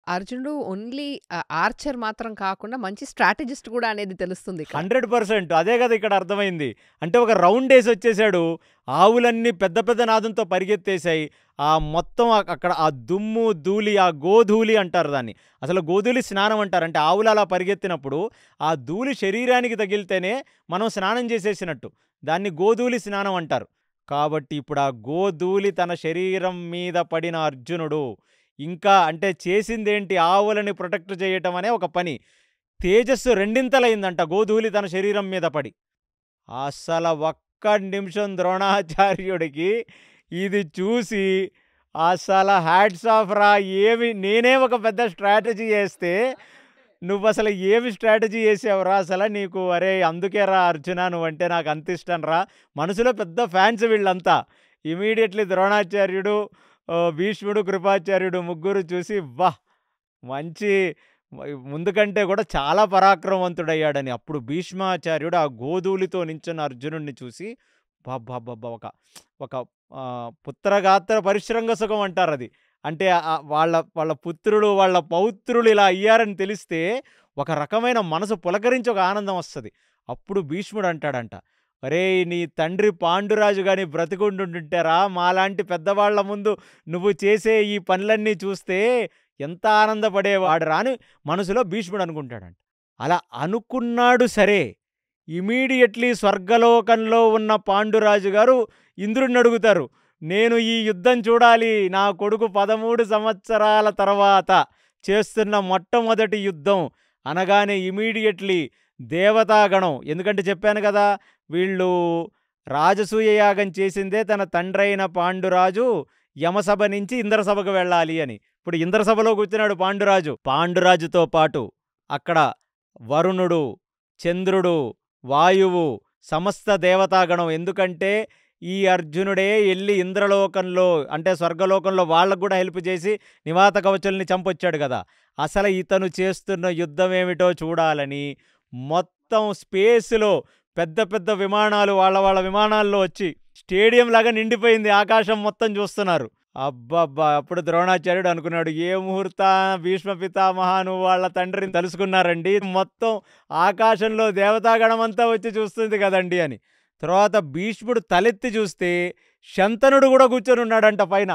అర్జునుడు only Archer మాత్రం కాకుండా మంచి స్ట్రాటజిస్ట్ కూడా అనేది తెలుస్తుంది ఇక్కడ. 100% అదే కదా ఇక్కడ అర్థమైంది. అంటే ఒక రౌండ్ ఏసి వచ్చేసాడు. ఆవులన్నీ పెద్ద పెద్ద నాదంతో పరిగెత్తేసాయి. ఆ మొత్తం అక్కడ ఆ దుమ్ము, ధూళి, ఆ గోధూళి అంటారు దాన్ని. అసలు గోధూళి స్నానం అంటారు. అంటే ఆవులు అలా పరిగెత్తినప్పుడు ఆ ధూళి శరీరానికి తగిలితేనే మనం స్నానం చేసేసినట్టు. దాన్ని గోధూళి స్నానం అంటారు. కాబట్టి ఇప్పుడు ఆ గోధూళి తన శరీరం మీద పడిన అర్జునుడు ఇంకా అంటే చేసిందేంటి ఆవులని ప్రొటెక్ట్ చేయటం అనే ఒక పని. తేజస్సు రెండింతలైందంట గోధూళి తన శరీరం మీద పడి. అసల ఒక్క నిమిషం ద్రోణాచార్యుడికి ఇది చూసి అసల హ్యాట్స్ ఆఫ్ రా! నేనే ఒక పెద్ద స్ట్రాటజీ ఏస్తే నువ్వసలు ఏమి స్ట్రాటజీ ఏసావురా అసల నీకు? అరేయ్! అందుకేరా అర్జున నువ్వంటే నాకు అంత ఇష్టం రా! మనసులో పెద్ద ఫ్యాన్స్ వీళ్ళంతా. ఇమ్మీడియేట్‌లీ ద్రోణాచార్యుడు, భీష్ముడు, కృపాచార్యుడు ముగ్గురు చూసి మంచి ముందు కంటే కూడా చాలా పరాక్రమవంతుడయ్యాడని. అప్పుడు భీష్మాచార్యుడు ఆ గోధూళితో నించున్న అర్జునుడిని చూసి అబ్బబ్బబ్బబ్బా! ఒక ఒక పుత్రగాత్ర పరిశ్రంగ సుఖం అంటారది. అంటే వాళ్ళ వాళ్ళ పుత్రులు, వాళ్ళ పౌత్రులు ఇలా అయ్యారని తెలిస్తే ఒక రకమైన మనసు పులకరించి ఒక ఆనందం వస్తది. అప్పుడు భీష్ముడు అంటాడంట, "ఒరేయ్! నీ తండ్రి పాండురాజు గాని బ్రతికుండుంటేరా మాలాంటి పెద్దవాళ్ళ ముందు నువ్వు చేసే ఈ పనులన్నీ చూస్తే ఎంత ఆనందపడేవాడురా" అని మనసులో భీష్ముడు అనుకుంటాడంట. అలా అనుకున్నాడు సరే, ఇమ్మీడియేట్‌లీ స్వర్గలోకంలో ఉన్న పాండురాజు గారు ఇంద్రుడిని అడుగుతారు, "నేను ఈ యుద్ధం చూడాలి. నా కొడుకు 13 సంవత్సరాల తర్వాత చేస్తున్న మొట్టమొదటి యుద్ధం" అనగానే ఇమ్మీడియేట్‌లీ దేవతాగణం, ఎందుకంటే చెప్పాను కదా, వీళ్ళు రాజసూయ యాగం చేసిందే తన తండ్రైన పాండురాజు యమసభ నుంచి ఇంద్రసభకు వెళ్ళాలి అని. ఇప్పుడు ఇంద్రసభలో కూర్చున్నాడు పాండురాజు. పాండురాజుతో పాటు అక్కడ వరుణుడు, చంద్రుడు, వాయువు, సమస్త దేవతాగణం. ఎందుకంటే ఈ అర్జునుడే ఎళ్ళి ఇంద్రలోకంలో అంటే స్వర్గలోకంలో వాళ్ళకు కూడా హెల్ప్ చేసి నివాత కవచుల్ని చంపొచ్చాడు కదా! అసలు ఇతను చేస్తున్న యుద్ధం ఏమిటో చూడాలని మొత్తం స్పేస్‌లో పెద్ద పెద్ద విమానాలు వాళ్ళ వాళ్ళ విమానాల్లో వచ్చి స్టేడియం లాగా నిండిపోయింది. ఆకాశం మొత్తం చూస్తున్నారు. అబ్బబ్బా! అప్పుడు ద్రోణాచార్యుడు అనుకున్నాడు, ఏ ముహూర్తాన భీష్మ పితామహాను వాళ్ళ తండ్రిని తలుసుకున్నారండి. మొత్తం ఆకాశంలో దేవతాగణమంతా వచ్చి చూస్తుంది కదండీ అని. తర్వాత భీష్ముడు తలెత్తి చూస్తే శంతనుడు కూడా కూర్చొని ఉన్నాడంట పైన.